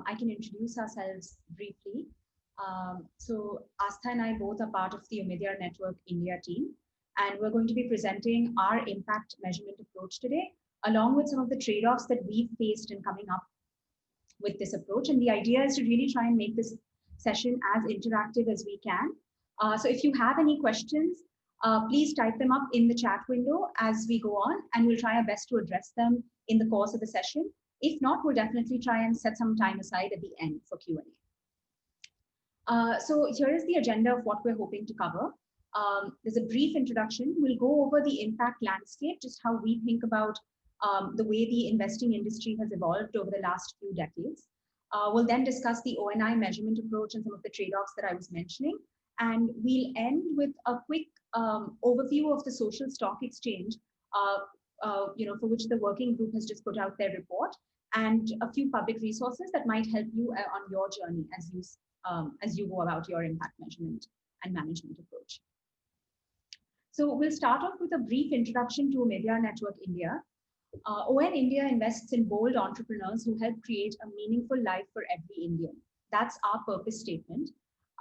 I can introduce ourselves briefly. So Astha and I both are part of the Omidyar Network India team, and we're going to be presenting our impact measurement approach today, along with some of the trade-offs that we've faced in coming up with this approach. And the idea is to really try and make this session as interactive as we can. So if you have any questions, please type them up in the chat window as we go on, and we'll try our best to address them in the course of the session. If not, we'll definitely try and set some time aside at the end for Q&A. So here is the agenda of what we're hoping to cover. There's a brief introduction. We'll go over the impact landscape, just how we think about the way the investing industry has evolved over the last few decades. We'll then discuss the ONI measurement approach and some of the trade-offs that I was mentioning. And we'll end with a quick overview of the social stock exchange, for which the working group has just put out their report, and a few public resources that might help you on your journey as you go about your impact measurement and management approach. So we'll start off with a brief introduction to Omidyar Network India. ON India invests in bold entrepreneurs who help create a meaningful life for every Indian. That's our purpose statement.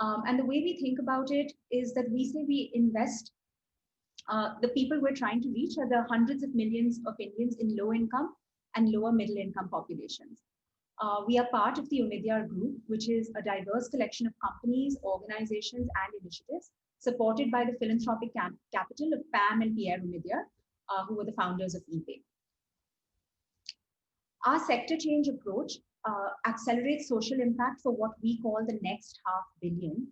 And the way we think about it is that we say we invest, the people we're trying to reach are the hundreds of millions of Indians in low income and lower middle income populations. We are part of the Omidyar Group, which is a diverse collection of companies, organizations, and initiatives supported by the philanthropic capital of Pam and Pierre Omidyar, who were the founders of ePay. Our sector change approach accelerates social impact for what we call the next $500 million.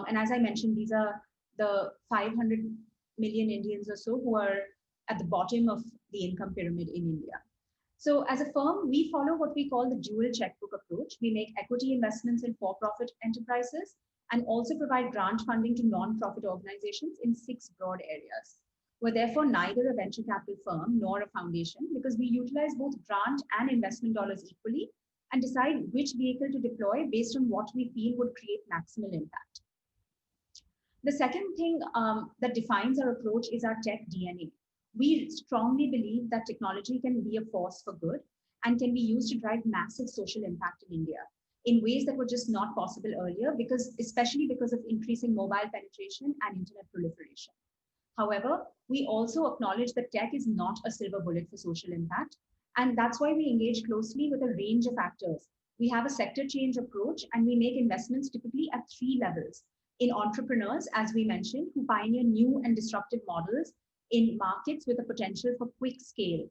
And as I mentioned, these are the 500 million Indians or so who are at the bottom of the income pyramid in India. So as a firm, we follow what we call the dual checkbook approach. We make equity investments in for-profit enterprises and also provide grant funding to non-profit organizations in 6 broad areas. We're therefore neither a venture capital firm nor a foundation, because we utilize both grant and investment dollars equally and decide which vehicle to deploy based on what we feel would create maximal impact. The second thing that defines our approach is our tech DNA. We strongly believe that technology can be a force for good and can be used to drive massive social impact in India in ways that were just not possible earlier, especially because of increasing mobile penetration and internet proliferation. However, we also acknowledge that tech is not a silver bullet for social impact, and that's why we engage closely with a range of actors. We have a sector change approach, and we make investments typically at 3 levels: in entrepreneurs, as we mentioned, who pioneer new and disruptive models in markets with a potential for quick scale.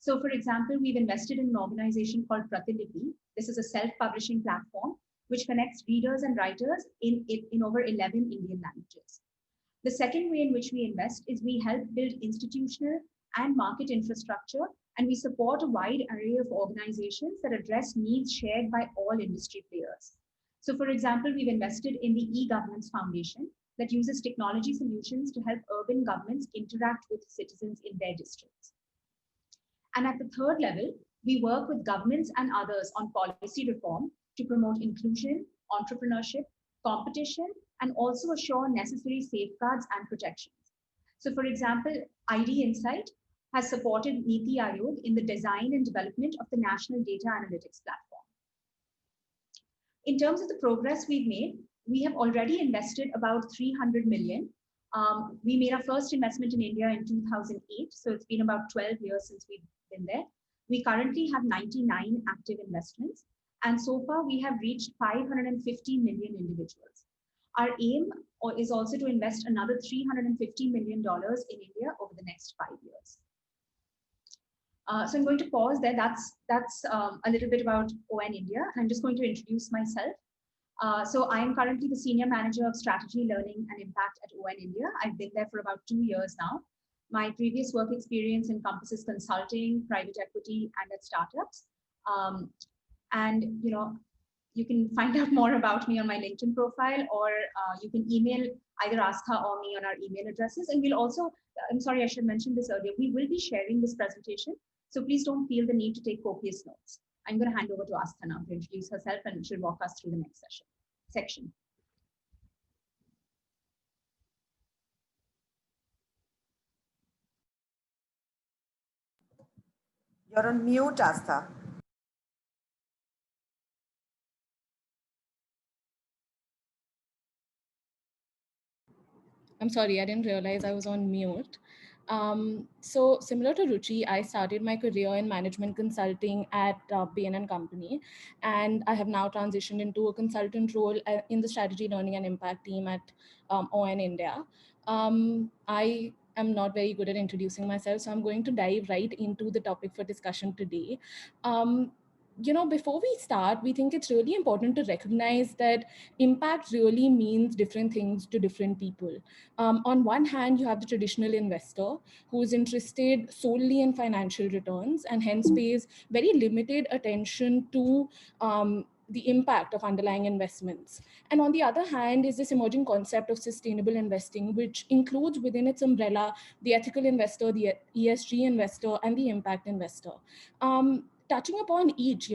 So for example, we've invested in an organization called Pratilipi. This is a self-publishing platform which connects readers and writers in over 11 Indian languages. The second way in which we invest is we help build institutional and market infrastructure, and we support a wide array of organizations that address needs shared by all industry players. So for example, we've invested in the e-Governance Foundation that uses technology solutions to help urban governments interact with citizens in their districts. And at the third level, we work with governments and others on policy reform to promote inclusion, entrepreneurship, competition, and also assure necessary safeguards and protections. So for example, ID Insight has supported Niti Aayog in the design and development of the National Data Analytics Platform. In terms of the progress we've made, we have already invested about 300 million. We made our first investment in India in 2008, so it's been about 12 years since we've been there. We currently have 99 active investments, and so far we have reached 550 million individuals. Our aim is also to invest another $350 million in India over the next 5 years. So I'm going to pause there. That's a little bit about ON India. I'm just going to introduce myself. So I'm currently the Senior Manager of Strategy, Learning and Impact at ON India. I've been there for about 2 years now. My previous work experience encompasses consulting, private equity, and at startups. And you can find out more about me on my LinkedIn profile, or you can email either Astha or me on our email addresses. And we'll also, I'm sorry, I should mention this earlier, we will be sharing this presentation. So please don't feel the need to take copious notes. I'm going to hand over to Astha now to introduce herself, and she'll walk us through the next section. You're on mute, Astha. I'm sorry, I didn't realize I was on mute. So similar to Ruchi, I started my career in management consulting at Bain and Company, and I have now transitioned into a consultant role in the strategy, learning, and impact team at ON India. I am not very good at introducing myself, so I'm going to dive right into the topic for discussion today. Um, Before we start, we think it's really important to recognize that impact really means different things to different people. On one hand, you have the traditional investor who is interested solely in financial returns and hence pays very limited attention to the impact of underlying investments. And on the other hand, is this emerging concept of sustainable investing, which includes within its umbrella the ethical investor, the ESG investor, and the impact investor. Touching upon each,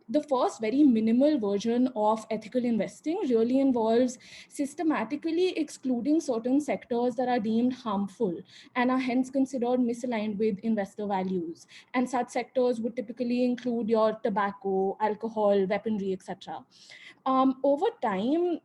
the first very minimal version of ethical investing really involves systematically excluding certain sectors that are deemed harmful and are hence considered misaligned with investor values. And such sectors would typically include your tobacco, alcohol, weaponry, etc. Over time,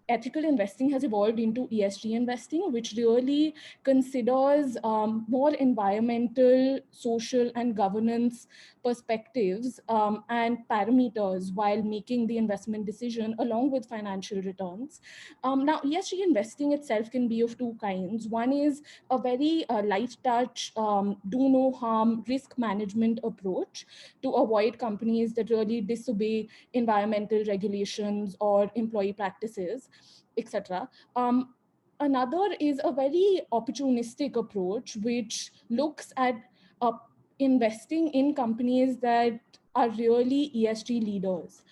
ethical investing has evolved into ESG investing, which really considers more environmental, social, and governance perspectives and parameters while making the investment decision along with financial returns. Now, ESG investing itself can be of two kinds. One is a very light touch, do no harm risk management approach to avoid companies that really disobey environmental regulations or employee practices, etc. Another is a very opportunistic approach, which looks at uh, investing in companies that are really ESG leaders.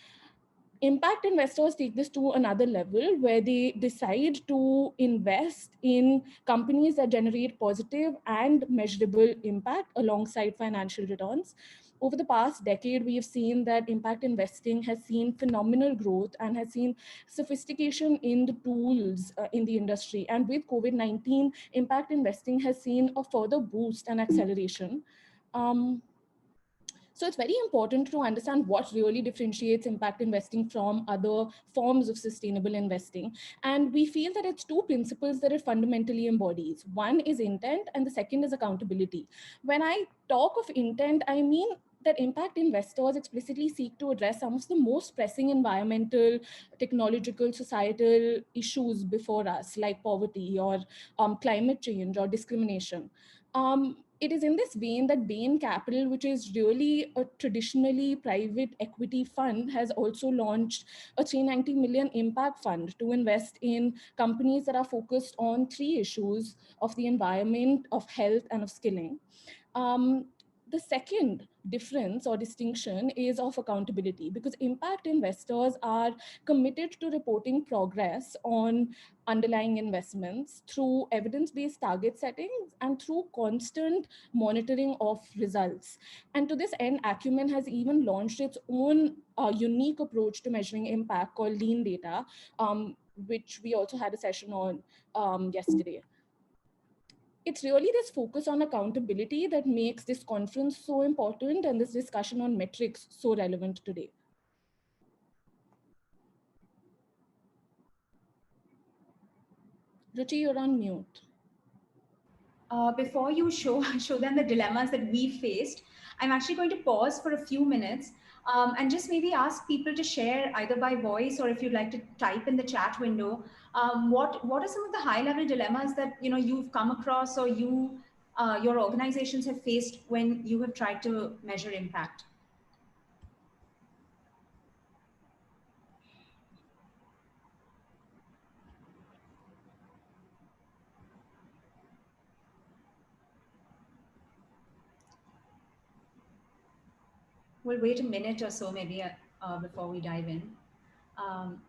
Impact investors take this to another level where they decide to invest in companies that generate positive and measurable impact alongside financial returns. Over the past decade, we have seen that impact investing has seen phenomenal growth and has seen sophistication in the tools in the industry. And with COVID-19, impact investing has seen a further boost and acceleration. Um, so it's very important to understand what really differentiates impact investing from other forms of sustainable investing. And we feel that it's two principles that it fundamentally embodies. One is intent, and the second is accountability. When I talk of intent, I mean that impact investors explicitly seek to address some of the most pressing environmental, technological, societal issues before us, like poverty or climate change or discrimination. It is in this vein that Bain Capital, which is really a traditionally private equity fund, has also launched a 390 million impact fund to invest in companies that are focused on three issues of the environment, of health, and of skilling. Um, the second difference or distinction is of accountability, because impact investors are committed to reporting progress on underlying investments through evidence-based target settings and through constant monitoring of results. And to this end, Acumen has even launched its own unique approach to measuring impact called Lean Data, which we also had a session on yesterday. It's really this focus on accountability that makes this conference so important and this discussion on metrics so relevant today. Ruchi, you're on mute. Before you show show them the dilemmas that we faced, I'm actually going to pause for a few minutes and just maybe ask people to share either by voice or if you'd like to type in the chat window. What are some of the high level dilemmas that you've come across or your organizations have faced when you have tried to measure impact? We'll wait a minute or so maybe before we dive in. Um,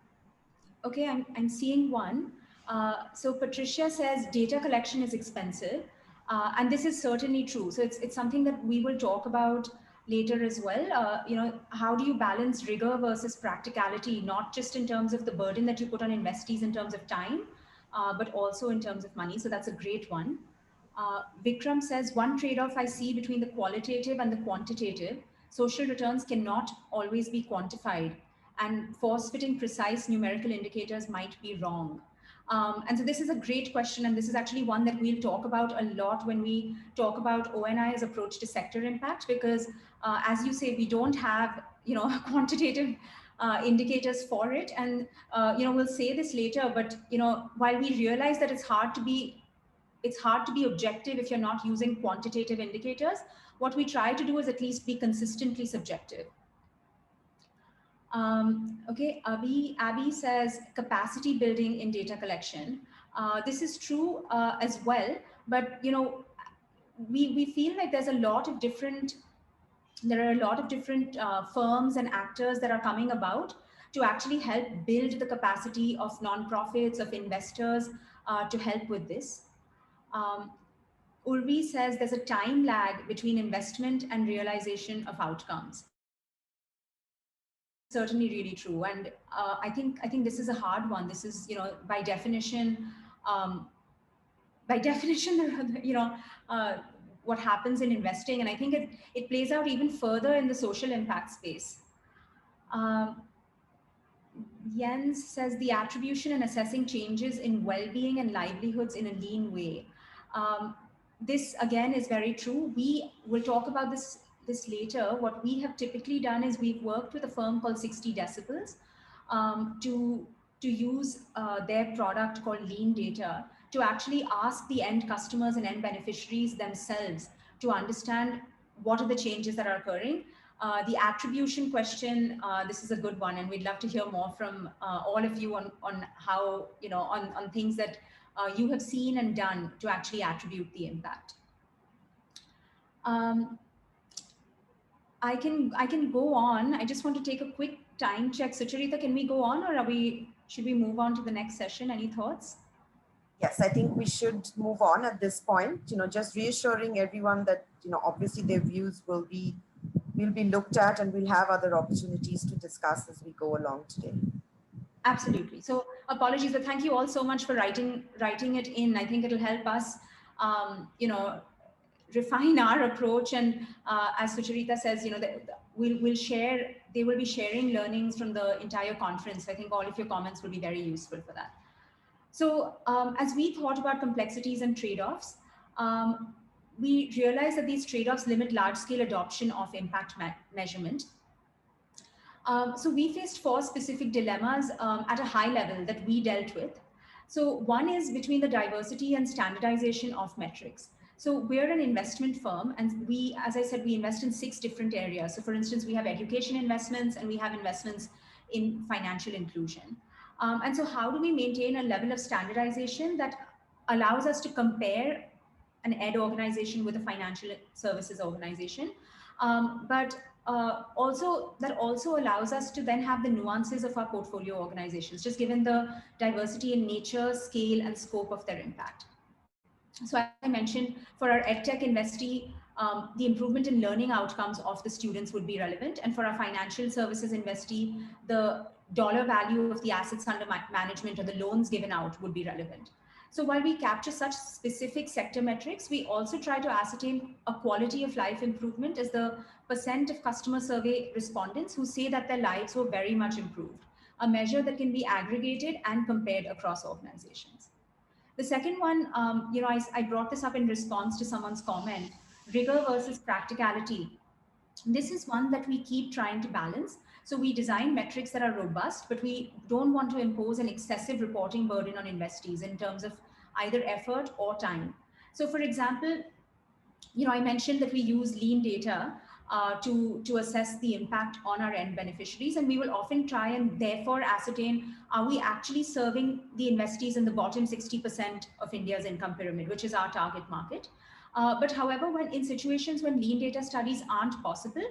Okay, I'm seeing one. So Patricia says data collection is expensive, and this is certainly true. So it's something that we will talk about later as well. How do you balance rigor versus practicality, not just in terms of the burden that you put on investees in terms of time, but also in terms of money. So that's a great one. Vikram says one trade-off I see between the qualitative and the quantitative. Social returns cannot always be quantified, and force fitting precise numerical indicators might be wrong. And so this is a great question, and this is actually one that we'll talk about a lot when we talk about ONI's approach to sector impact, because as you say, we don't have, quantitative indicators for it. And, we'll say this later, but, while we realize that it's hard to be objective if you're not using quantitative indicators, what we try to do is at least be consistently subjective. Okay, Abby says capacity building in data collection. This is true as well, but we feel like there are a lot of different firms and actors that are coming about to actually help build the capacity of nonprofits, of investors, to help with this. Urvi says there's a time lag between investment and realization of outcomes. This is certainly really true, and I think this is a hard one. This is, by definition, um, what happens in investing, and I think it plays out even further in the social impact space. Um, Jens says the attribution and assessing changes in well-being and livelihoods in a lean way. This again is very true. We will talk about this later. What we have typically done is we've worked with a firm called 60 Decibels to use their product called Lean Data to actually ask the end customers and end beneficiaries themselves to understand what are the changes that are occurring. The attribution question, this is a good one, and we'd love to hear more from all of you on how, on things that you have seen and done to actually attribute the impact. I can go on. I just want to take a quick time check. Sucharita, can we go on, or should we move on to the next session? Any thoughts? Yes, I think we should move on at this point, just reassuring everyone that, obviously their views will be looked at, and we'll have other opportunities to discuss as we go along today. Absolutely. So apologies, but thank you all so much for writing it in. I think it'll help us, refine our approach. And as Sucharita says, we'll share, they will be sharing learnings from the entire conference. I think all of your comments will be very useful for that. So as we thought about complexities and trade-offs, we realized that these trade-offs limit large-scale adoption of impact measurement. So we faced 4 specific dilemmas at a high level that we dealt with. So one is between the diversity and standardization of metrics. So we're an investment firm, and we, as I said, we invest in 6 different areas. So for instance, we have education investments, and we have investments in financial inclusion. And so how do we maintain a level of standardization that allows us to compare an ed organization with a financial services organization, but also allows us to then have the nuances of our portfolio organizations, just given the diversity in nature, scale, and scope of their impact. So as I mentioned, for our EdTech investee, the improvement in learning outcomes of the students would be relevant. And for our financial services investee, the dollar value of the assets under management or the loans given out would be relevant. So while we capture such specific sector metrics, we also try to ascertain a quality of life improvement as the % of customer survey respondents who say that their lives were very much improved, a measure that can be aggregated and compared across organizations. The second one, I brought this up in response to someone's comment, rigor versus practicality. This is one that we keep trying to balance. So we design metrics that are robust, but we don't want to impose an excessive reporting burden on investees in terms of either effort or time. So for example, I mentioned that we use lean data to assess the impact on our end beneficiaries. And we will often try and therefore ascertain, are we actually serving the investees in the bottom 60% of India's income pyramid, which is our target market. But however, when in situations when lean data studies aren't possible,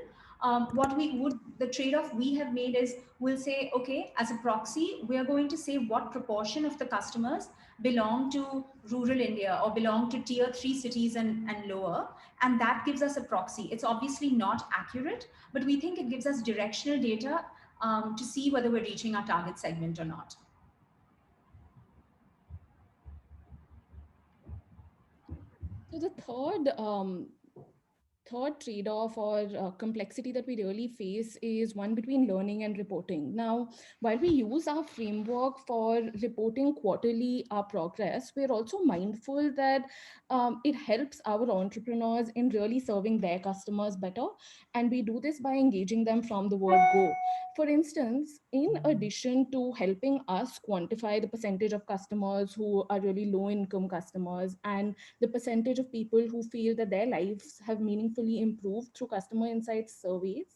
the trade-off we have made is we'll say, okay, as a proxy, we are going to say what proportion of the customers belong to rural India or belong to tier 3 cities and lower. And that gives us a proxy. It's obviously not accurate, but we think it gives us directional data to see whether we're reaching our target segment or not. So the third trade-off or complexity that we really face is one between learning and reporting. Now, while we use our framework for reporting quarterly our progress, we're also mindful that it helps our entrepreneurs in really serving their customers better. And we do this by engaging them from the word go. For instance, in addition to helping us quantify the percentage of customers who are really low income customers and the percentage of people who feel that their lives have meaningfully improved through customer insights surveys,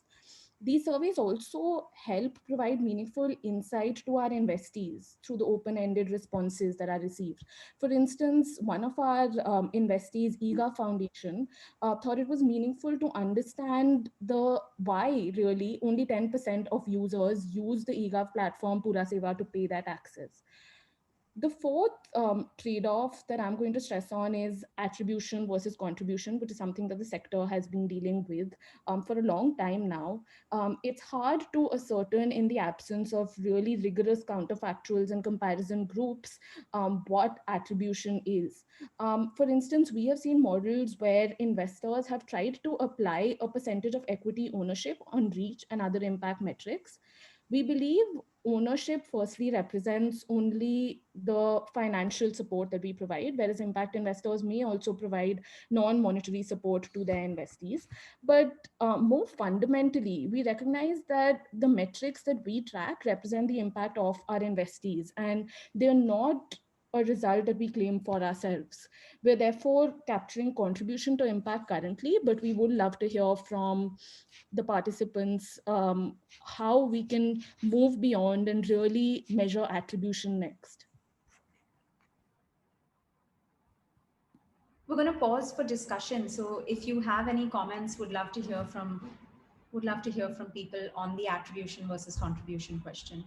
these surveys also help provide meaningful insight to our investees through the open-ended responses that are received. For instance, one of our investees, EGA Foundation, thought it was meaningful to understand the why really only 10% of users use the EGA platform Pura Seva to pay that taxes. The fourth trade-off that I'm going to stress on is attribution versus contribution, which is something that the sector has been dealing with for a long time now. It's hard to ascertain in the absence of really rigorous counterfactuals and comparison groups what attribution is. For instance, we have seen models where investors have tried to apply a percentage of equity ownership on reach and other impact metrics. We believe ownership firstly represents only the financial support that we provide, whereas impact investors may also provide non-monetary support to their investees. But more fundamentally, we recognize that the metrics that we track represent the impact of our investees, and they're not a result that we claim for ourselves. We're therefore capturing contribution to impact currently, but we would love to hear from the participants how we can move beyond and really measure attribution next. We're going to pause for discussion. So if you have any comments, would love to hear from people on the attribution versus contribution question.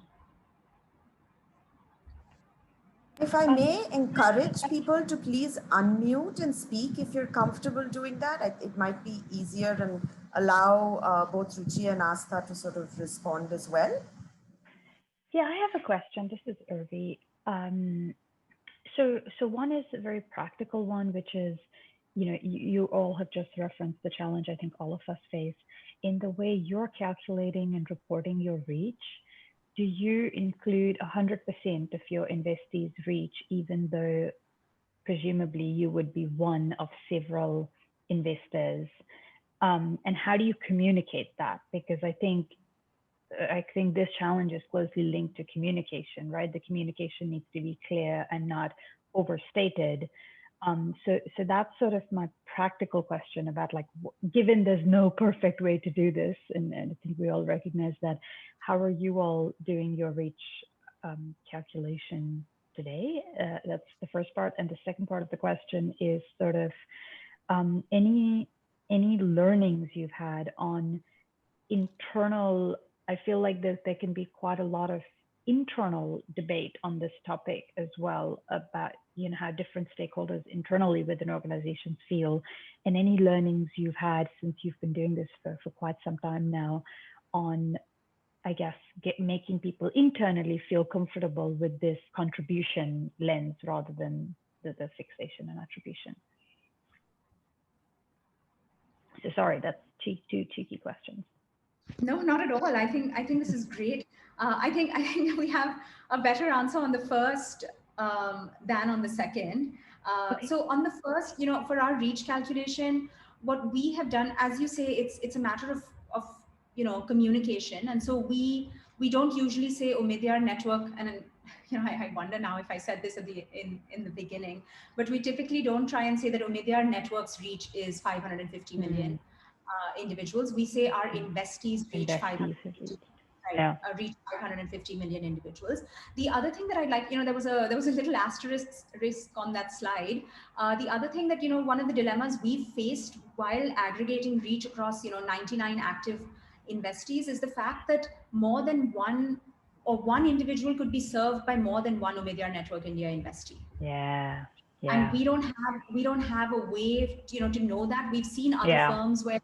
If I may encourage people to please unmute and speak if you're comfortable doing that, it might be easier and allow both Ruchi and Astha to sort of respond as well. Yeah, I have a question. This is Urvi. So one is a very practical one, which is, you all have just referenced the challenge I think all of us face in the way you're calculating and reporting your reach. Do you include 100% of your investees' reach, even though presumably you would be one of several investors? And how do you communicate that? Because I think this challenge is closely linked to communication, right? The communication needs to be clear and not overstated. So that's sort of my practical question about, like, given there's no perfect way to do this, and I think we all recognize that, how are you all doing your reach calculation today? That's the first part. And the second part of the question is sort of any learnings you've had on internal. I feel like there can be quite a lot of internal debate on this topic as well, about how different stakeholders internally within organizations feel, and any learnings you've had since you've been doing this for quite some time now on, I guess, making people internally feel comfortable with this contribution lens rather than the fixation and attribution. So sorry, that's two cheeky questions. No, not at all. I think this is great. I think we have a better answer on the first than on the second. Okay. So on the first, for our reach calculation, what we have done, as you say, it's a matter of communication, and so we don't usually say Omidyar network, and I wonder now if I said this in the beginning, but we typically don't try and say that Omidyar network's reach is 550 million. Individuals. We say our investees reach 550 million individuals. The other thing that I'd like, there was a little asterisk on that slide. The other thing that, one of the dilemmas we've faced while aggregating reach across, 99 active investees is the fact that more than one individual could be served by more than one Omidyar Network India investee. Yeah. And we don't have a way, to know that. We've seen other firms where,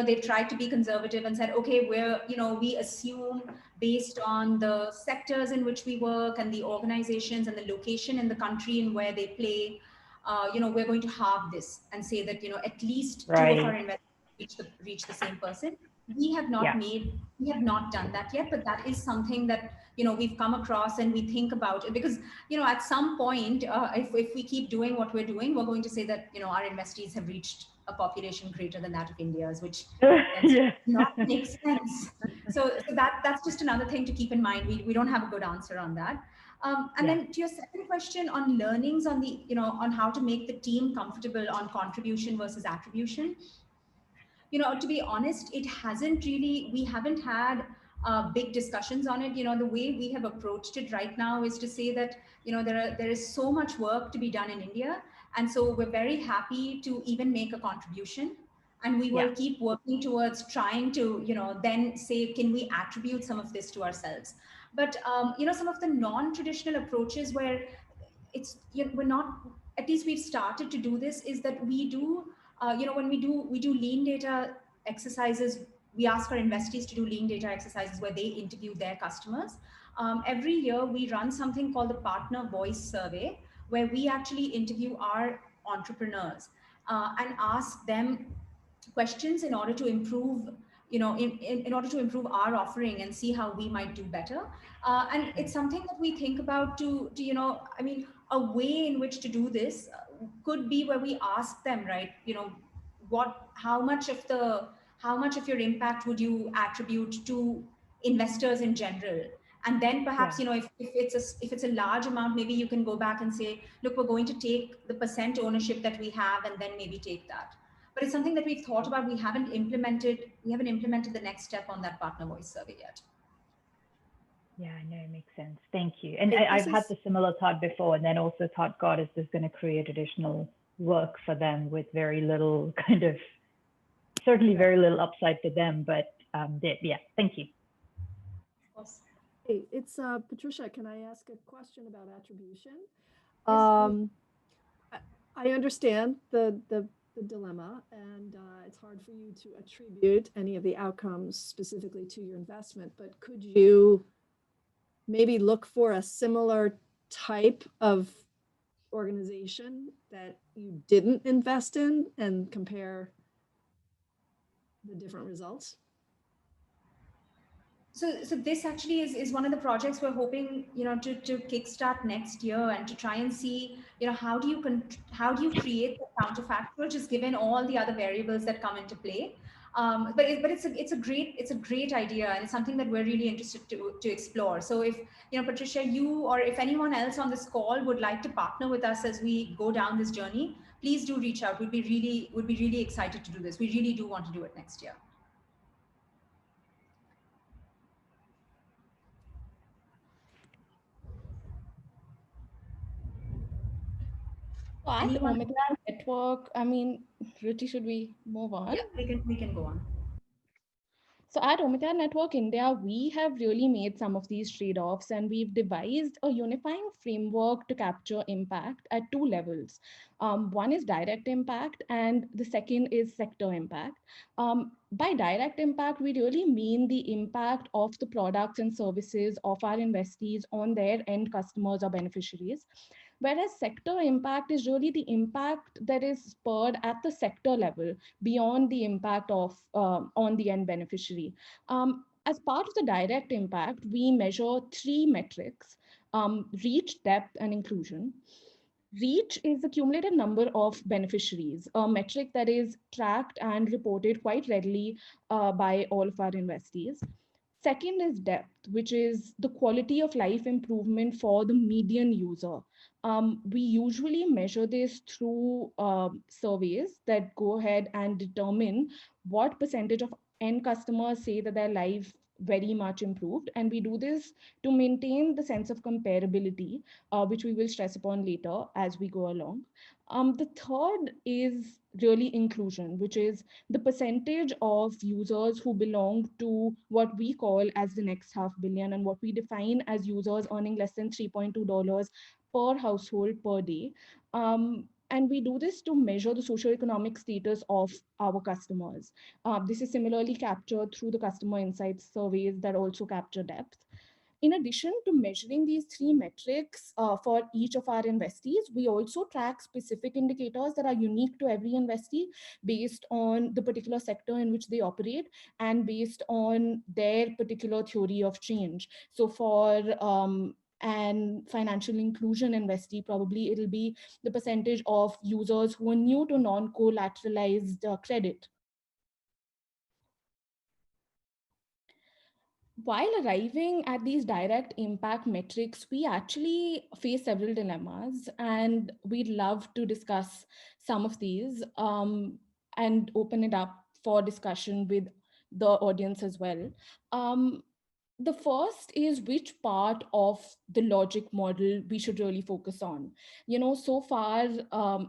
they've tried to be conservative and said, okay, we assume based on the sectors in which we work and the organizations and the location in the country in where they play, we're going to halve this and say that, at least two of our investors reach the same person. We have not done that yet, but that is something that, you know, we've come across and we think about it, because, you know, at some point, if we keep doing what we're doing, we're going to say that, you know, our investees have reached a population greater than that of India's, which does Yeah. not make sense. So that's just another thing to keep in mind. We don't have a good answer on that. And Yeah. then to your second question on learnings on the, you know, on how to make the team comfortable on contribution versus attribution, you know, to be honest, it hasn't really, we haven't had big discussions on it. You know, the way we have approached it right now is to say that, you know, there is so much work to be done in India. And so we're very happy to even make a contribution. And we will keep working towards trying to, you know, then say, can we attribute some of this to ourselves? But, you know, some of the non-traditional approaches where it's, you know, we're not, at least we've started to do this, is that we do, you know, when we do lean data exercises, we ask our investees to do lean data exercises where they interview their customers. Every year we run something called the Partner Voice Survey, where we actually interview our entrepreneurs and ask them questions in order to improve, you know, in order to improve our offering and see how we might do better. And it's something that we think about to, you know, I mean, a way in which to do this could be where we ask them, right, you know, how much of your impact would you attribute to investors in general? And then perhaps, you know, if it's a large amount, maybe you can go back and say, look, we're going to take the percent ownership that we have and then maybe take that. But it's something that we've thought about. We haven't implemented the next step on that Partner Voice Survey yet. Yeah, no, it makes sense. Thank you. And I've had the similar thought before, and then also thought, God, is this going to create additional work for them with very little kind of, certainly very little upside to them, but yeah, thank you. Hey, it's Patricia. Can I ask a question about attribution? I understand the dilemma, and it's hard for you to attribute any of the outcomes specifically to your investment, but could you maybe look for a similar type of organization that you didn't invest in and compare the different results? So this actually is one of the projects we're hoping, you know, to kickstart next year, and to try and see, you know, how do you create the counterfactual, just given all the other variables that come into play. But it's a great idea, and it's something that we're really interested to explore. So if, you know, Patricia, you or if anyone else on this call would like to partner with us as we go down this journey, please do reach out. We'd be really excited to do this. We really do want to do it next year. At Omidyar Network, I mean, Ruchi, should we move on? Yeah, we can go on. So at Omidyar Network India, we have really made some of these trade-offs, and we've devised a unifying framework to capture impact at two levels. One is direct impact, and the second is sector impact. By direct impact, we really mean the impact of the products and services of our investees on their end customers or beneficiaries. Whereas sector impact is really the impact that is spurred at the sector level beyond the impact of on the end beneficiary. As part of the direct impact, we measure three metrics: reach, depth, and inclusion. Reach is the cumulative number of beneficiaries, a metric that is tracked and reported quite readily by all of our investees. Second is depth, which is the quality of life improvement for the median user. We usually measure this through surveys that go ahead and determine what percentage of end customers say that their life very much improved. And we do this to maintain the sense of comparability, which we will stress upon later as we go along. The third is really inclusion, which is the percentage of users who belong to what we call as the next half billion, and what we define as users earning less than $3.2 per household per day. And we do this to measure the socioeconomic status of our customers. This is similarly captured through the customer insights surveys that also capture depth. In addition to measuring these three metrics for each of our investees, we also track specific indicators that are unique to every investee based on the particular sector in which they operate and based on their particular theory of change. So for and financial inclusion investee, probably it'll be the percentage of users who are new to non-collateralized credit. While arriving at these direct impact metrics, we actually face several dilemmas, and we'd love to discuss some of these and open it up for discussion with the audience as well. The first is which part of the logic model we should really focus on. So far,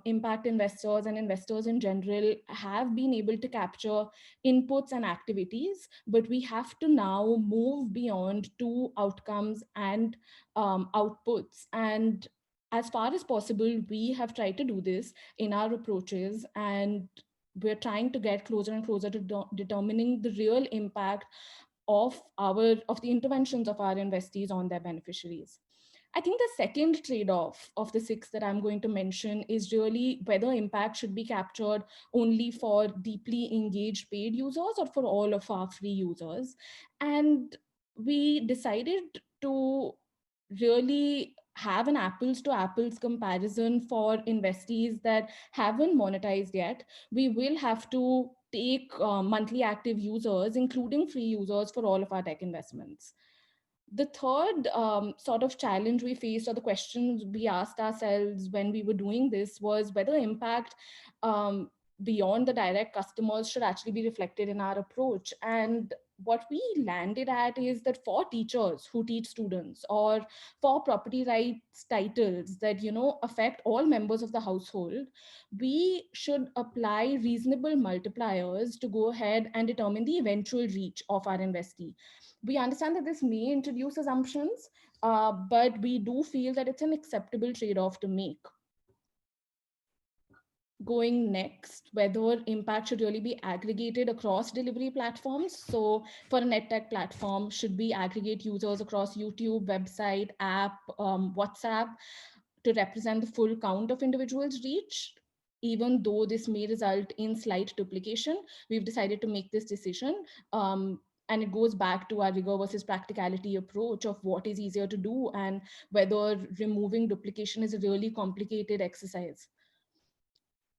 impact investors and investors in general have been able to capture inputs and activities, but we have to now move beyond to outcomes and outputs. And as far as possible, we have tried to do this in our approaches, and we're trying to get closer and closer to determining the real impact of the interventions of our investees on their beneficiaries. I think the second trade-off of the six that I'm going to mention is really whether impact should be captured only for deeply engaged paid users or for all of our free users. And we decided to really have an apples to apples comparison for investees that haven't monetized yet. We will have to take monthly active users, including free users, for all of our tech investments. The third sort of challenge we faced, or the questions we asked ourselves when we were doing this, was whether impact beyond the direct customers should actually be reflected in our approach. And what we landed at is that for teachers who teach students, or for property rights titles that affect all members of the household, we should apply reasonable multipliers to go ahead and determine the eventual reach of our investee. We understand that this may introduce assumptions, but we do feel that it's an acceptable trade-off to make. Going next, whether impact should really be aggregated across delivery platforms. So for a NetTech platform, should we aggregate users across YouTube, website, app, WhatsApp to represent the full count of individuals reached? Even though this may result in slight duplication, we've decided to make this decision. And it goes back to our rigor versus practicality approach of what is easier to do and whether removing duplication is a really complicated exercise.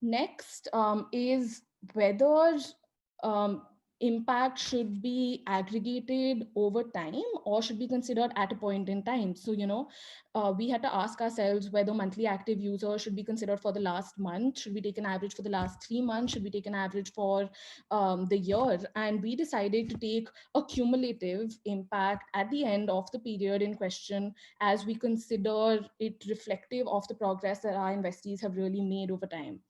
Next is whether impact should be aggregated over time or should be considered at a point in time. So, we had to ask ourselves whether monthly active users should be considered for the last month. Should we take an average for the last 3 months? Should we take an average for the year? And we decided to take a cumulative impact at the end of the period in question, as we consider it reflective of the progress that our investees have really made over time.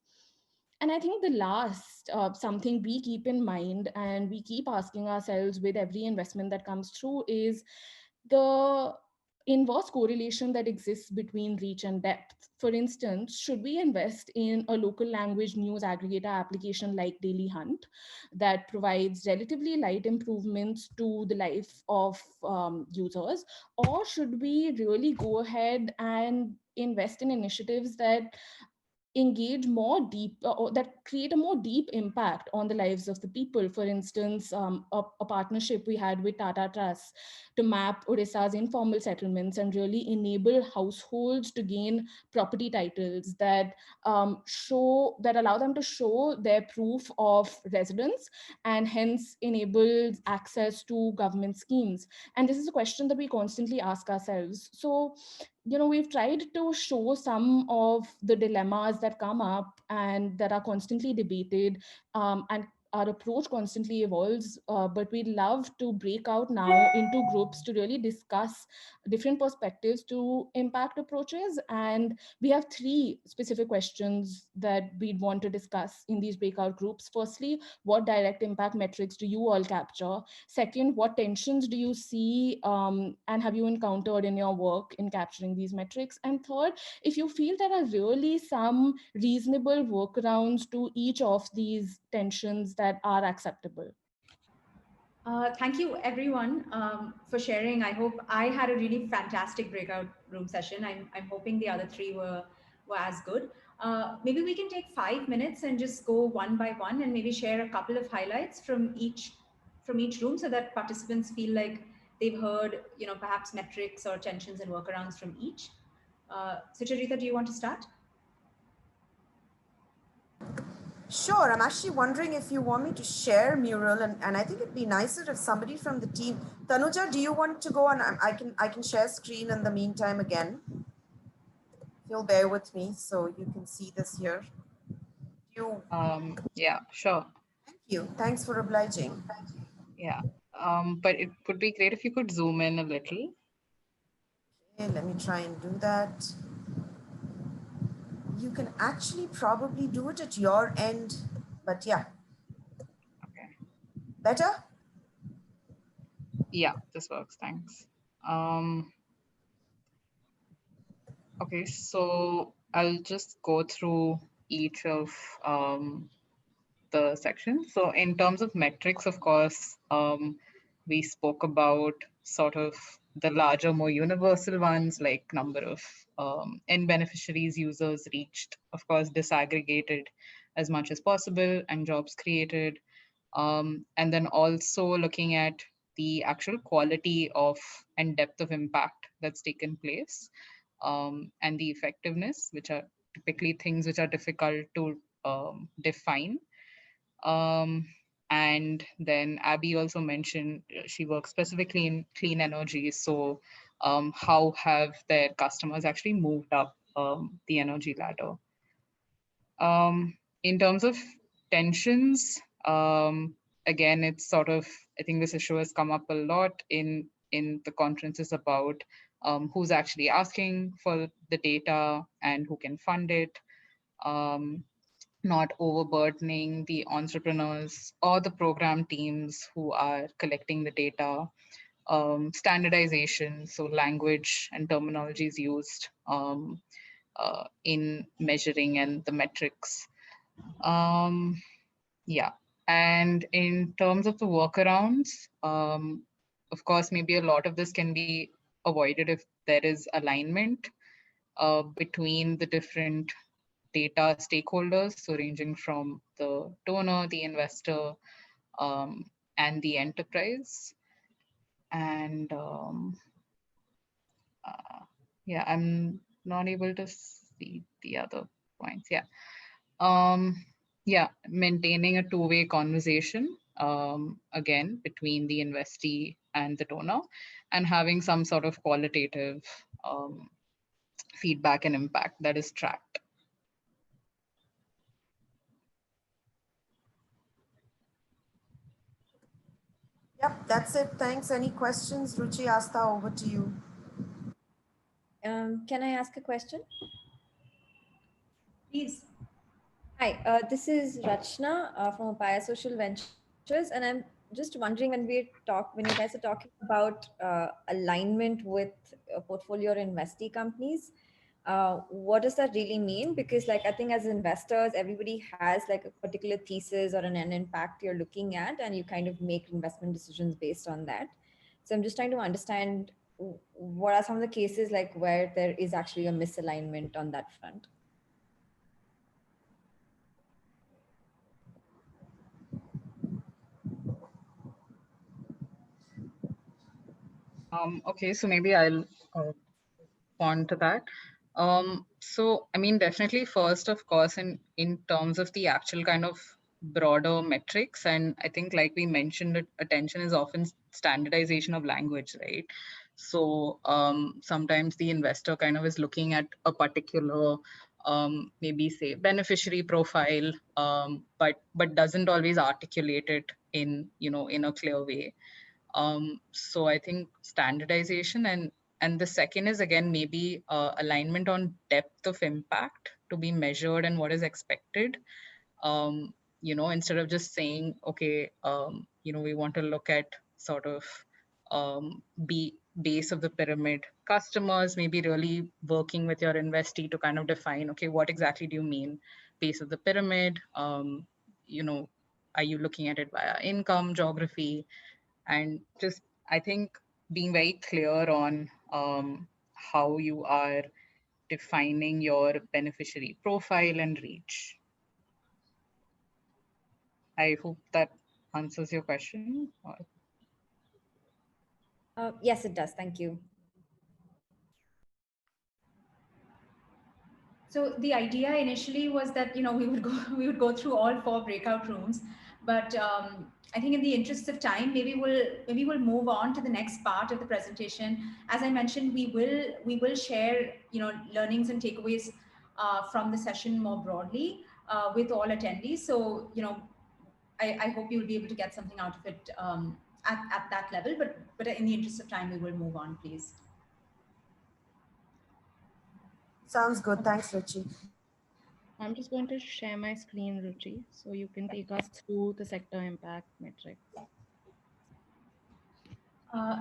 And I think the last, something we keep in mind and we keep asking ourselves with every investment that comes through, is the inverse correlation that exists between reach and depth. For instance, should we invest in a local language news aggregator application like Daily Hunt that provides relatively light improvements to the life of users? Or should we really go ahead and invest in initiatives that engage more deep, or that create a more deep impact on the lives of the people? For instance, a partnership we had with Tata Trust to map Odisha's informal settlements and really enable households to gain property titles that allow them to show their proof of residence, and hence enables access to government schemes. And this is a question that we constantly ask ourselves. So we've tried to show some of the dilemmas that come up and that are constantly debated, and our approach constantly evolves, but we'd love to break out now into groups to really discuss different perspectives to impact approaches. And we have 3 specific questions that we'd want to discuss in these breakout groups. Firstly, what direct impact metrics do you all capture? Second, what tensions do you see and have you encountered in your work in capturing these metrics? And third, if you feel there are really some reasonable workarounds to each of these tensions that are acceptable. Thank you, everyone, for sharing. I hope I had a really fantastic breakout room session. I'm hoping the other three were as good. Maybe we can take 5 minutes and just go one by one and maybe share a couple of highlights from each room so that participants feel like they've heard, perhaps metrics or tensions and workarounds from each. Sucharita, do you want to start? Sure. I'm actually wondering if you want me to share Mural, and I think it'd be nicer if somebody from the team, Tanuja, do you want to go on? I can share screen in the meantime again. If you'll bear with me so you can see this here. Yeah, sure. Thank you. Thanks for obliging. Yeah. But it would be great if you could zoom in a little. Okay, let me try and do that. You can actually probably do it at your end, but yeah. Okay. Better? Yeah, this works. Thanks. Okay, so I'll just go through each of the sections. So in terms of metrics, of course, we spoke about sort of the larger, more universal ones like number of end beneficiaries, users reached, of course, disaggregated as much as possible, and jobs created. And then also looking at the actual quality of and depth of impact that's taken place, and the effectiveness, which are typically things which are difficult to define. And then Abby also mentioned she works specifically in clean energy. So how have their customers actually moved up the energy ladder? In terms of tensions, again, it's sort of, I think this issue has come up a lot in the conferences about who's actually asking for the data and who can fund it. Not overburdening the entrepreneurs or the program teams who are collecting the data. Standardization, so language and terminologies used in measuring and the metrics. Yeah, and in terms of the workarounds, of course, maybe a lot of this can be avoided if there is alignment between the different data stakeholders, so ranging from the donor, the investor, and the enterprise. And yeah, I'm not able to see the other points. Yeah. Yeah, maintaining a two-way conversation, again, between the investee and the donor, and having some sort of qualitative feedback and impact that is tracked. Yep, that's it. Thanks. Any questions? Ruchi, Asta, over to you. Can I ask a question? Please. Hi, this is Rachna from Apaya Social Ventures, and I'm just wondering when you guys are talking about alignment with a portfolio or investee companies, what does that really mean? Because like, I think as investors, everybody has like a particular thesis or an end impact you're looking at, and you kind of make investment decisions based on that. So I'm just trying to understand what are some of the cases like where there is actually a misalignment on that front. Okay, so maybe I'll respond to that. So, I mean, definitely first, of course, in terms of the actual kind of broader metrics, and I think like we mentioned, attention is often standardization of language, right? So sometimes the investor kind of is looking at a particular, maybe say beneficiary profile, but doesn't always articulate it in, in a clear way. So I think standardization, and the second is again maybe alignment on depth of impact to be measured and what is expected. Instead of just saying, okay, we want to look at sort of base of the pyramid customers, maybe really working with your investee to kind of define, okay, what exactly do you mean base of the pyramid? Are you looking at it via income, geography? And just, I think, being very clear on how you are defining your beneficiary profile and reach. I hope that answers your question. Yes, it does. Thank you. So the idea initially was that we would go we would go through all 4 breakout rooms, but I think in the interests of time, maybe we'll move on to the next part of the presentation. As I mentioned, we will share learnings and takeaways from the session more broadly with all attendees. So I hope you'll be able to get something out of it at that level. But in the interest of time, we will move on, please. Sounds good. Thanks, Ruchi. I'm just going to share my screen, Ruchi, so you can take us through the sector impact metrics.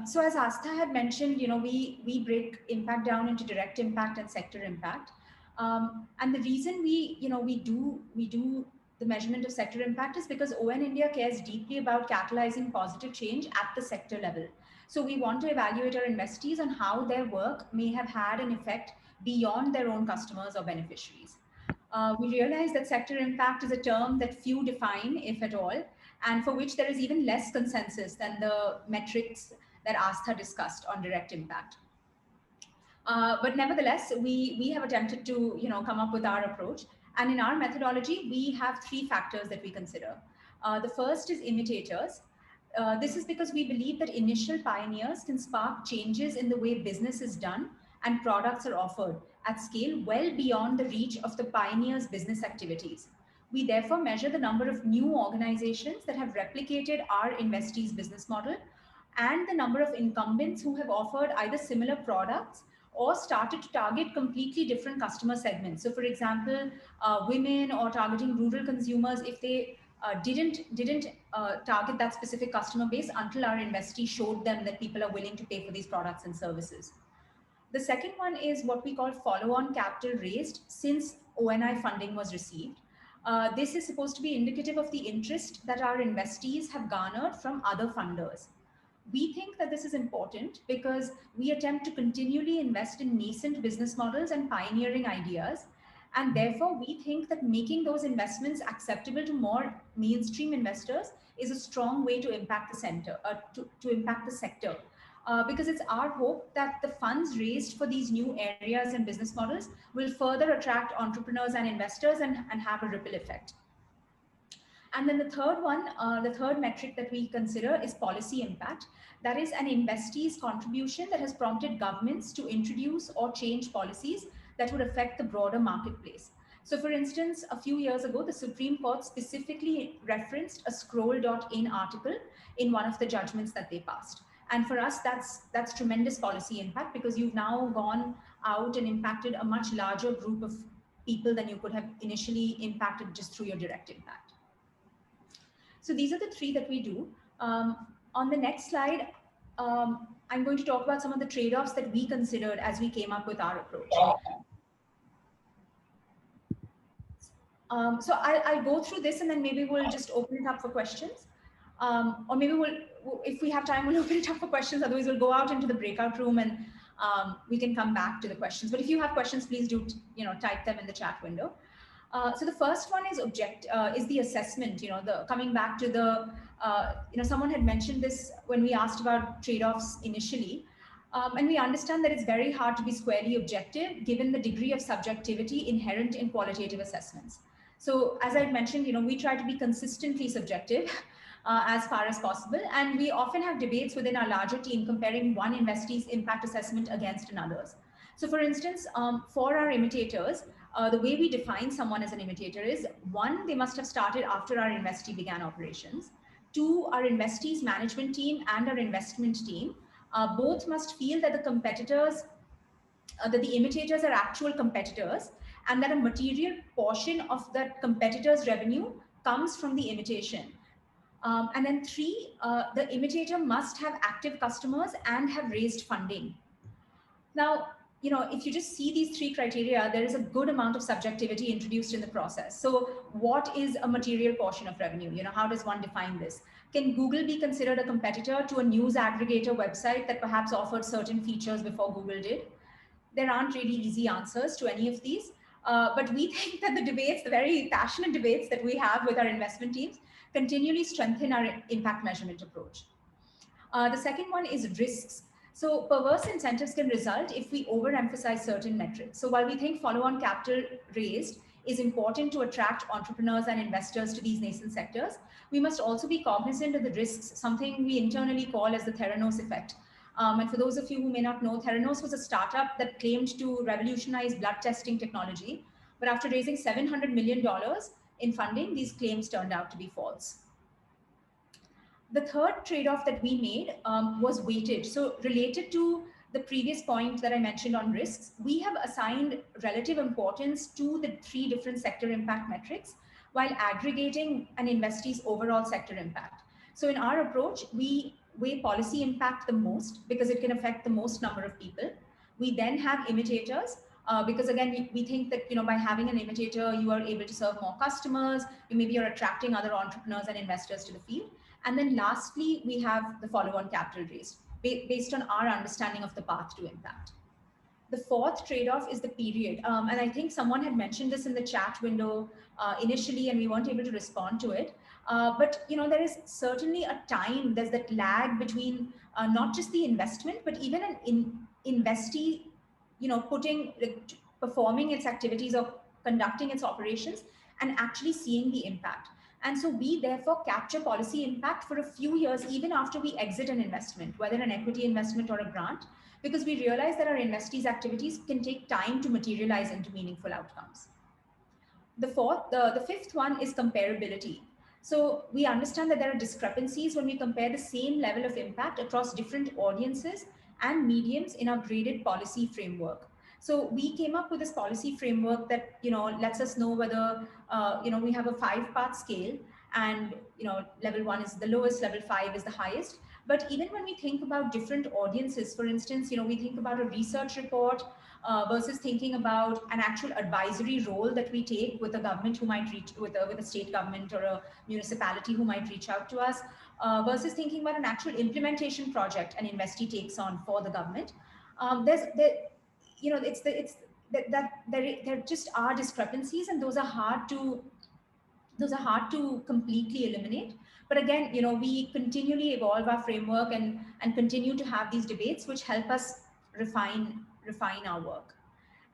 So as Astha had mentioned, we break impact down into direct impact and sector impact. And the reason we do the measurement of sector impact is because ON India cares deeply about catalyzing positive change at the sector level. So we want to evaluate our investees on how their work may have had an effect beyond their own customers or beneficiaries. We realize that sector impact is a term that few define, if at all, and for which there is even less consensus than the metrics that Astha discussed on direct impact. But nevertheless, we have attempted to come up with our approach. And in our methodology, we have 3 factors that we consider. The first is imitators. This is because we believe that initial pioneers can spark changes in the way business is done and products are offered at scale well beyond the reach of the pioneers' business activities. We therefore measure the number of new organizations that have replicated our investees' business model and the number of incumbents who have offered either similar products or started to target completely different customer segments. So for example, women or targeting rural consumers, if they didn't target that specific customer base until our investee showed them that people are willing to pay for these products and services. The second one is what we call follow-on capital raised since ONI funding was received. This is supposed to be indicative of the interest that our investees have garnered from other funders. We think that this is important because we attempt to continually invest in nascent business models and pioneering ideas. And therefore, we think that making those investments acceptable to more mainstream investors is a strong way to impact the center, to impact the sector. Because it's our hope that the funds raised for these new areas and business models will further attract entrepreneurs and investors and have a ripple effect. And then the third metric that we consider is policy impact. That is an investee's contribution that has prompted governments to introduce or change policies that would affect the broader marketplace. So for instance, a few years ago, the Supreme Court specifically referenced a scroll.in article in one of the judgments that they passed. And for us, that's tremendous policy impact because you've now gone out and impacted a much larger group of people than you could have initially impacted just through your direct impact. So these are the 3 that we do. On the next slide, I'm going to talk about some of the trade-offs that we considered as we came up with our approach. So I'll go through this and then maybe we'll just open it up for questions. Or maybe if we have time, we'll open it up for questions. Otherwise, we'll go out into the breakout room and we can come back to the questions. But if you have questions, please do type them in the chat window. So the first one is the assessment. Coming back to the someone had mentioned this when we asked about trade-offs initially, and we understand that it's very hard to be squarely objective given the degree of subjectivity inherent in qualitative assessments. So as I mentioned, we try to be consistently subjective as far as possible, and we often have debates within our larger team comparing one investee's impact assessment against another's. So for instance, for our imitators, the way we define someone as an imitator is 1, they must have started after our investee began operations. 2, our investee's management team and our investment team both must feel that the competitors, that the imitators are actual competitors and that a material portion of that competitor's revenue comes from the imitation. And then 3, the imitator must have active customers and have raised funding. Now, if you just see these three criteria, there is a good amount of subjectivity introduced in the process. So what is a material portion of revenue? How does one define this? Can Google be considered a competitor to a news aggregator website that perhaps offered certain features before Google did? There aren't really easy answers to any of these. But we think that the debates, the very passionate debates that we have with our investment teams, continually strengthen our impact measurement approach. The second one is risks. So perverse incentives can result if we overemphasize certain metrics. So while we think follow-on capital raised is important to attract entrepreneurs and investors to these nascent sectors, we must also be cognizant of the risks, something we internally call as the Theranos effect. And for those of you who may not know, Theranos was a startup that claimed to revolutionize blood testing technology. But after raising $700 million in funding, these claims turned out to be false. The third trade-off that we made was weightage. So related to the previous point that I mentioned on risks, we have assigned relative importance to the three different sector impact metrics while aggregating an investee's overall sector impact. So in our approach, we weigh policy impact the most because it can affect the most number of people. We then have imitators because again, we think that by having an imitator, you are able to serve more customers. Maybe you're attracting other entrepreneurs and investors to the field. And then lastly, we have the follow-on capital raised based on our understanding of the path to impact. The fourth trade-off is the period. And I think someone had mentioned this in the chat window initially, and we weren't able to respond to it. But there is certainly a time, there's that lag between not just the investment, but even an investee, performing its activities or conducting its operations and actually seeing the impact. And so we therefore capture policy impact for a few years, even after we exit an investment, whether an equity investment or a grant, because we realize that our investees' activities can take time to materialize into meaningful outcomes. The fifth one is comparability. So we understand that there are discrepancies when we compare the same level of impact across different audiences and mediums in our graded policy framework. So we came up with this policy framework that lets us know whether we have a 5-part scale, and level 1 is the lowest, level 5 is the highest. But even when we think about different audiences, for instance, we think about a research report versus thinking about an actual advisory role that we take with a government who might reach with a state government or a municipality who might reach out to us, versus thinking about an actual implementation project an investee takes on for the government. There just are discrepancies, and those are hard to completely eliminate. But again, we continually evolve our framework and continue to have these debates, which help us refine our work.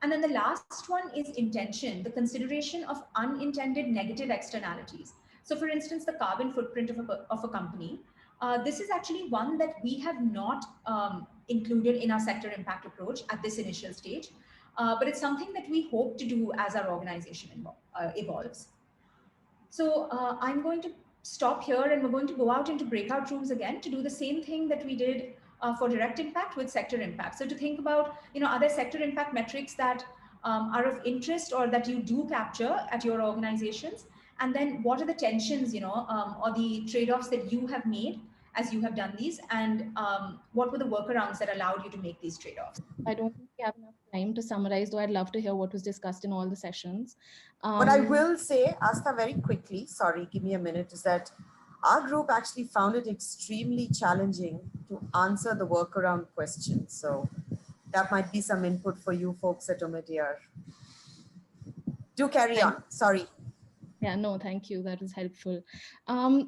And then the last one is intention, the consideration of unintended negative externalities. So for instance, the carbon footprint of a company. This is actually one that we have not included in our sector impact approach at this initial stage, but it's something that we hope to do as our organization evolves. So I'm going to stop here, and we're going to go out into breakout rooms again to do the same thing that we did for direct impact with sector impact. So to think about, are there sector impact metrics that are of interest or that you do capture at your organizations? And then what are the tensions, or the trade-offs that you have made as you have done these? And what were the workarounds that allowed you to make these trade-offs? I don't think we have enough time to summarize, though I'd love to hear what was discussed in all the sessions. What I will say, Asta, very quickly, sorry, give me a minute, is that our group actually found it extremely challenging to answer the workaround questions. So that might be some input for you folks at Omidyar. Do carry on, sorry. Yeah, no, thank you. That is helpful.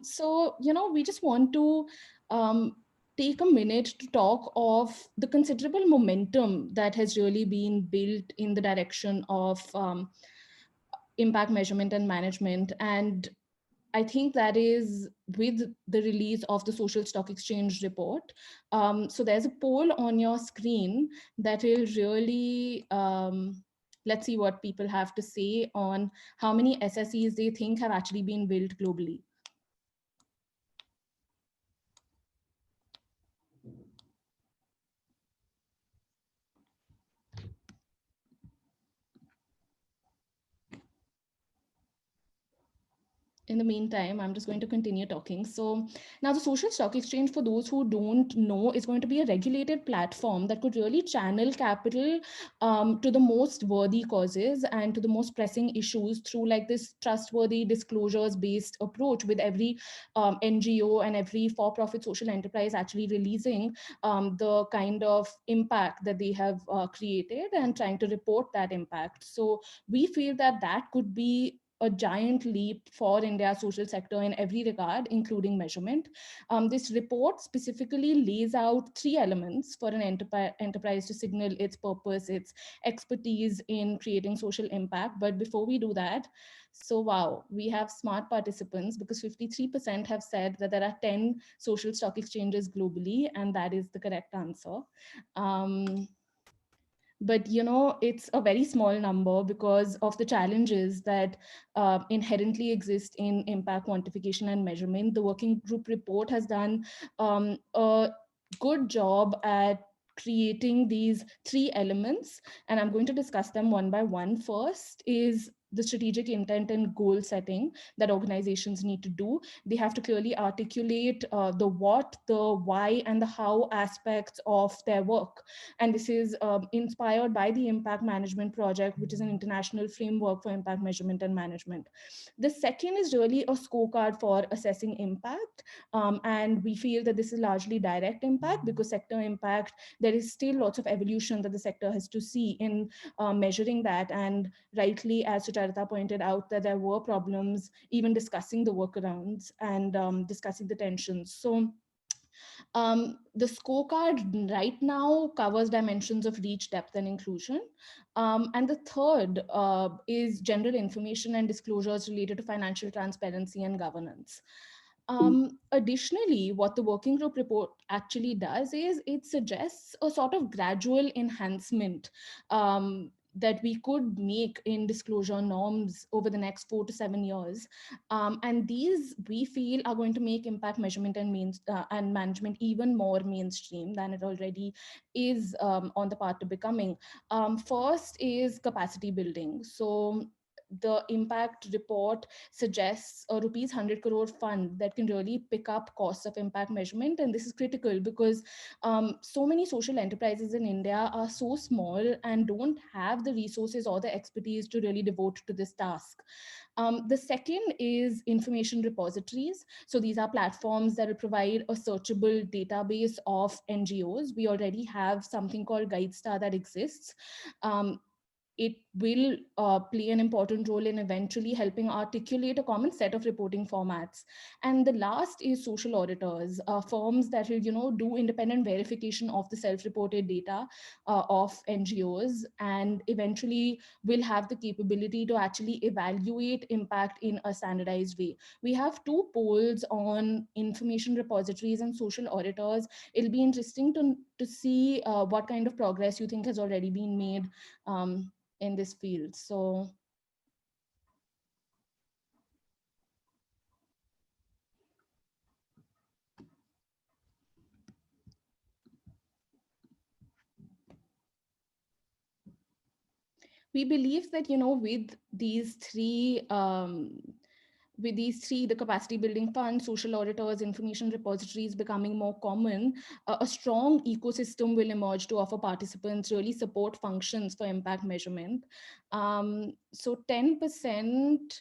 So, we just want to take a minute to talk of the considerable momentum that has really been built in the direction of impact measurement and management. And I think that is with the release of the Social Stock Exchange report. So there's a poll on your screen that will really, let's see what people have to say on how many SSEs they think have actually been built globally. in the meantime, I'm just going to continue talking. So now the social stock exchange, for those who don't know, is going to be a regulated platform that could really channel capital to the most worthy causes and to the most pressing issues through like this trustworthy disclosures based approach, with every NGO and every for-profit social enterprise actually releasing the kind of impact that they have created and trying to report that impact. So we feel that that could be a giant leap for India's social sector in every regard, including measurement. This report specifically lays out three elements for an enterprise to signal its purpose, its expertise in creating social impact. But before we do that, so wow, we have smart participants, because 53% have said that there are 10 social stock exchanges globally, and that is the correct answer. But it's a very small number because of the challenges that inherently exist in impact quantification and measurement. The working group report has done a good job at creating these three elements, and I'm going to discuss them one by one. First is the strategic intent and goal setting that organizations need to do. They have to clearly articulate the what, the why, and the how aspects of their work. And this is inspired by the Impact Management Project, which is an international framework for impact measurement and management. The second is really a scorecard for assessing impact. And we feel that this is largely direct impact, because sector impact, there is still lots of evolution that the sector has to see in measuring that. And rightly, as Sucharita pointed out, that there were problems even discussing the workarounds and discussing the tensions. So the scorecard right now covers dimensions of reach, depth, and inclusion. And the third is general information and disclosures related to financial transparency and governance. Additionally, what the working group report actually does is it suggests a sort of gradual enhancement that we could make in disclosure norms over the next 4 to 7 years. And these, we feel, are going to make impact measurement and management even more mainstream than it already is on the path to becoming. First is capacity building. So the impact report suggests a rupees 100 crore fund that can really pick up costs of impact measurement. And this is critical because so many social enterprises in India are so small and don't have the resources or the expertise to really devote to this task. The second is information repositories. So these are platforms that will provide a searchable database of NGOs. We already have something called GuideStar that exists. It will play an important role in eventually helping articulate a common set of reporting formats. And the last is social auditors, firms that will, do independent verification of the self-reported data of NGOs, and eventually will have the capability to actually evaluate impact in a standardized way. We have two polls on information repositories and social auditors. It'll be interesting to see what kind of progress you think has already been made in this field. So we believe that, with these three, the capacity building fund, social auditors, information repositories becoming more common, a strong ecosystem will emerge to offer participants really support functions for impact measurement. So 10%,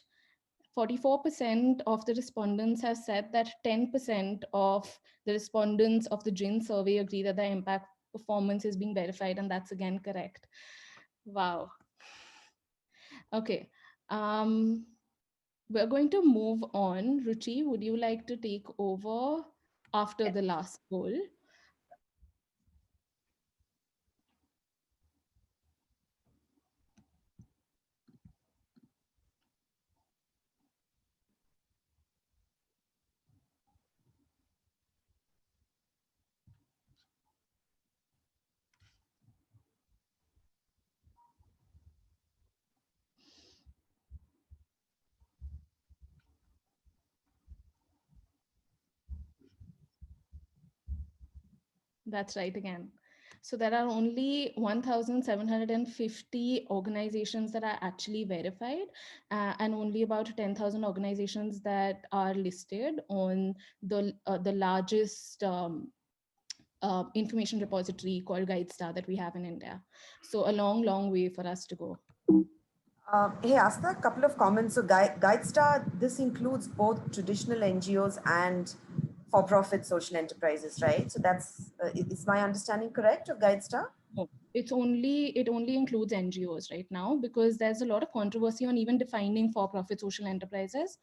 44% of the respondents have said that 10% of the respondents of the GIN survey agree that their impact performance is being verified, and that's again correct. Wow. Okay. We're going to move on. Ruchi, would you like to take over after the last poll? That's right again. So there are only 1,750 organizations that are actually verified, and only about 10,000 organizations that are listed on the largest information repository called GuideStar that we have in India. So a long, long way for us to go. Hey, Asta, a couple of comments. So GuideStar, this includes both traditional NGOs and for-profit social enterprises, right? So that's, is my understanding correct of GuideStar? No, it only includes NGOs right now, because there's a lot of controversy on even defining for-profit social enterprises.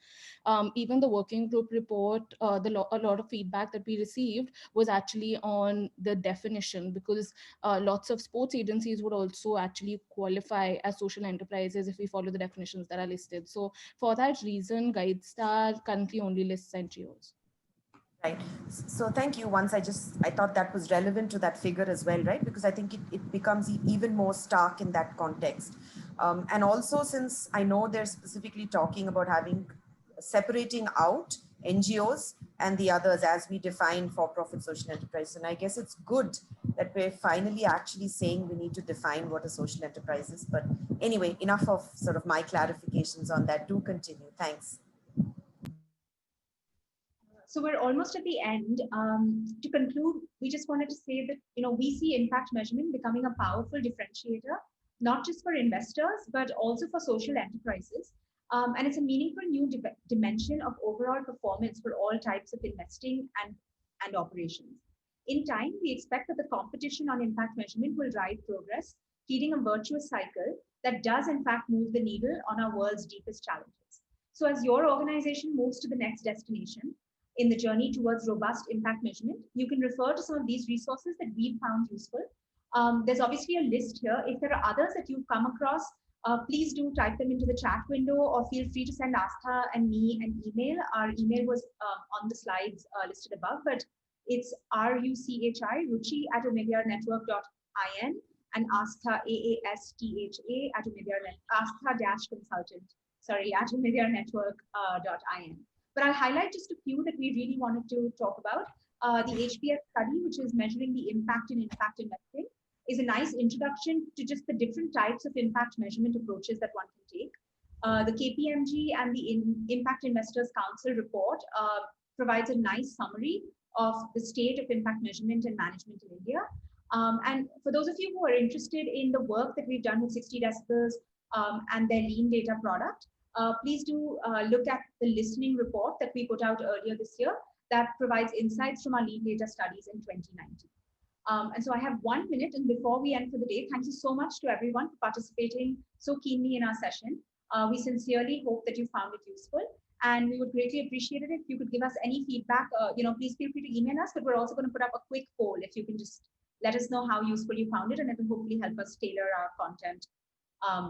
Even the working group report, a lot of feedback that we received was actually on the definition, because lots of sports agencies would also actually qualify as social enterprises if we follow the definitions that are listed. So for that reason, GuideStar currently only lists NGOs. Right. So thank you. Once I thought that was relevant to that figure as well, right? Because I think it becomes even more stark in that context. And also, since I know they're specifically talking about separating out NGOs and the others as we define for-profit social enterprise. And I guess it's good that we're finally actually saying we need to define what a social enterprise is. But anyway, enough of sort of my clarifications on that. Do continue. Thanks. So we're almost at the end. To conclude, we just wanted to say that we see impact measurement becoming a powerful differentiator, not just for investors, but also for social enterprises. And it's a meaningful new dimension of overall performance for all types of investing and operations. In time, we expect that the competition on impact measurement will drive progress, feeding a virtuous cycle that does in fact move the needle on our world's deepest challenges. So as your organization moves to the next destination, in the journey towards robust impact measurement, you can refer to some of these resources that we've found useful. There's obviously a list here. If there are others that you've come across, please do type them into the chat window, or feel free to send Astha and me an email. Our email was on the slides listed above, but it's ruchi@omidyarnetwork.in and Astha, AASTHA, @omidyarnetwork.in. But I'll highlight just a few that we really wanted to talk about. The HBS study, which is measuring the impact in impact investing, is a nice introduction to just the different types of impact measurement approaches that one can take. The KPMG and the Impact Investors Council report provides a nice summary of the state of impact measurement and management in India. And for those of you who are interested in the work that we've done with 60 Decibels and their lean data product, please do look at the listening report that we put out earlier this year that provides insights from our lean data studies in 2019. And so I have 1 minute, and before we end for the day, thank you so much to everyone for participating so keenly in our session. We sincerely hope that you found it useful, and we would greatly appreciate it if you could give us any feedback. Please feel free to email us, but we're also going to put up a quick poll if you can just let us know how useful you found it, and it will hopefully help us tailor our content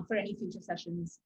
for any future sessions